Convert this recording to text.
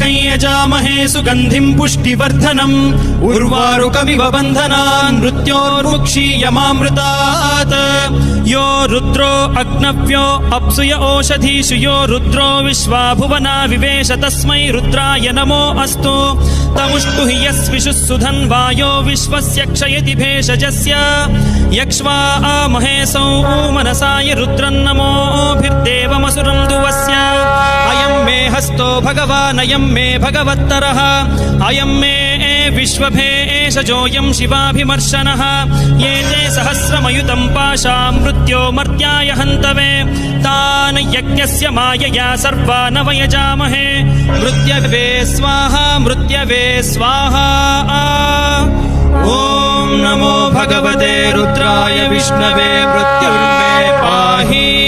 त्र्यम्बकं यजामहे सुगन्धिं पुष्टिवर्धनम् उर्वारुकमिव बन्धनान् मृत्योर्मुक्षीयमामृतात् यो रुद्रो अग्नव्यो अप्सुय ओषधीषु यो रुद्रो विश्वा भुवना विवेश तस्मै रुद्राय नमो अस्तु तमुष्टु हि यस्विषुः सुधन्वायो विश्वस्य क्षयति भेषजस्य यक्ष्वा महेशौ मनसाय रुद्रन्नमोभिर्देवमसुरं दुवस्य अयं मे हस्तो भगवान् अयं मे भगवत्तरः अयं मे विश्वभेषजोऽयं शिवाभिमर्शनः ये ते सहस्रमयुतं पाशां मृत्यो मर्त्याय हन्तवे तान् यज्ञस्य मायया सर्वान् वयजामहे मृत्यवे स्वाहा मृत्यवे स्वाहा ॐ नमो भगवते रुद्राय विष्णवे मृत्युर्मे पाहि।